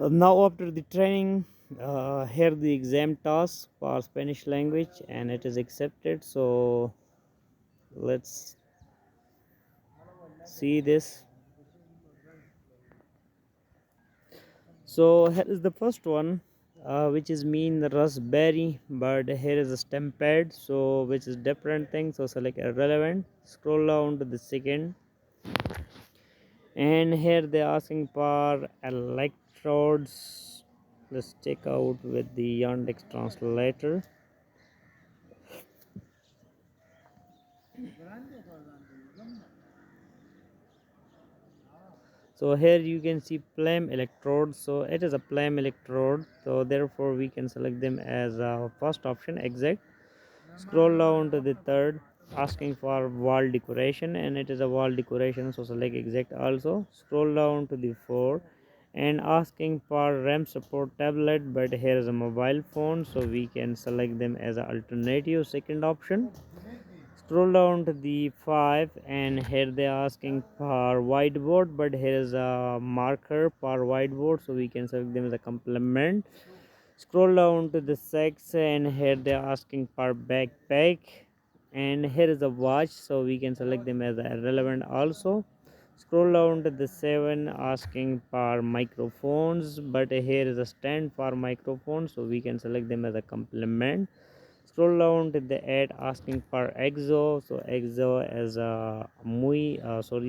Now after the training, here the exam task for Spanish language and it is accepted. So let's see this. So here is the first one, which is mean raspberry, but here is a stem pad, so which is different thing. So select irrelevant, scroll down to the second, and here they are asking for electrodes. Let's check out with the Yandex translator. So here you can see flame electrode, so it is a flame electrode, so therefore we can select them as a first option, exact. Scroll down to the third, asking for wall decoration, and it is a wall decoration, so select exact also. Scroll down to the fourth and asking for RAM support tablet, but here is a mobile phone, so we can select them as an alternative second option. Scroll down to the 5 and here they are asking for whiteboard, but here is a marker for whiteboard, so we can select them as a complement. Scroll down to the 6 and here they are asking for backpack, and here is a watch, so we can select them as relevant also. Scroll down to the 7 asking for microphones, but here is a stand for microphone, so we can select them as a complement. Scroll down to the 8 asking for exo, so exo is a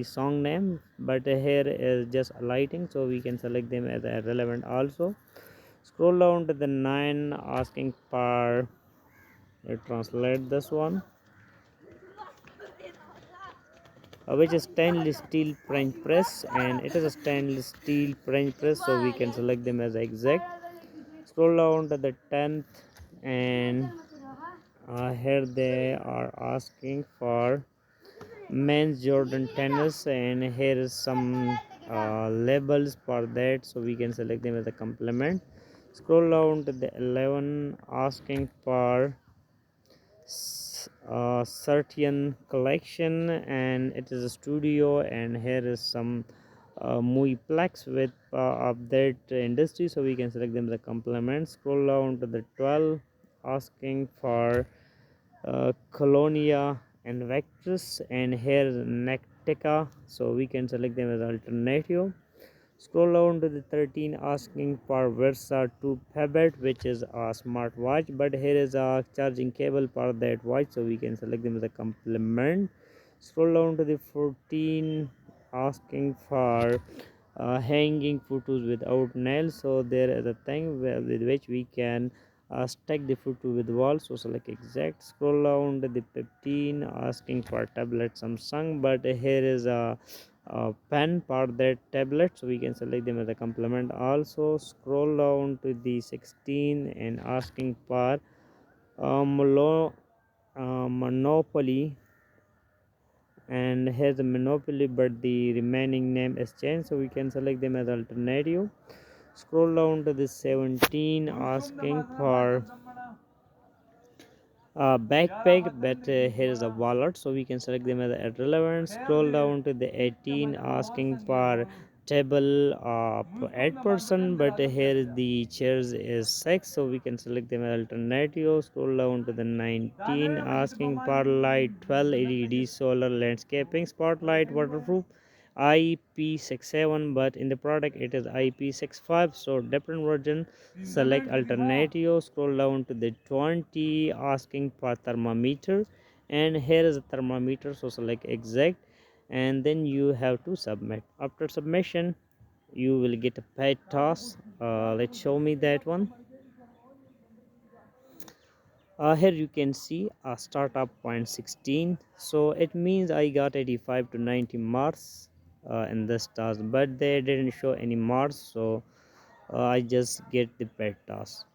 song name, but here is just lighting, so we can select them as a relevant also. Scroll down to the 9 asking for, let's translate this one, which is stainless steel French press, and it is a stainless steel French press, so we can select them as exact. Scroll down to the 10th and here they are asking for men's Jordan tennis, and here is some labels for that, so we can select them as a complement. Scroll down to the 11 asking for certain collection, and it is a studio, and here is some movie plex with of that industry, so we can select them as a complement. Scroll down to the 12 asking for Colonia and Vectrus, and here is Nectica, so we can select them as alternative. Scroll down to the 13 asking for Versa 2 Pebble, which is a smartwatch, but here is a charging cable for that watch, so we can select them as a complement. Scroll down to the 14 asking for hanging photos without nails, so there is a thing with which we can stack the photo with wall, so select exact. Scroll down to the 15 asking for tablet Samsung, but here is a pen for that tablet, so we can select them as a complement also. Scroll down to the 16 and asking for monopoly, and has a monopoly, but the remaining name is changed, so we can select them as alternative. Scroll down to the 17 asking for backpack, but here is a wallet, so we can select them as irrelevant. Scroll down to the 18 asking for table of 8 person, but here is the chairs is 6, so we can select them as alternative. Scroll down to the 19 asking for light 12 led solar landscaping spotlight waterproof IP67, but in the product it is IP65, so different version. Select alternative. Scroll down to the 20 asking for thermometer, and here is a thermometer, so select exact, and then you have to submit. After submission you will get a paid task. Let's show me that one. Here you can see a startup point 16, so it means I got 85 to 90 marks in this task, but they didn't show any marks, so I just get the paid task.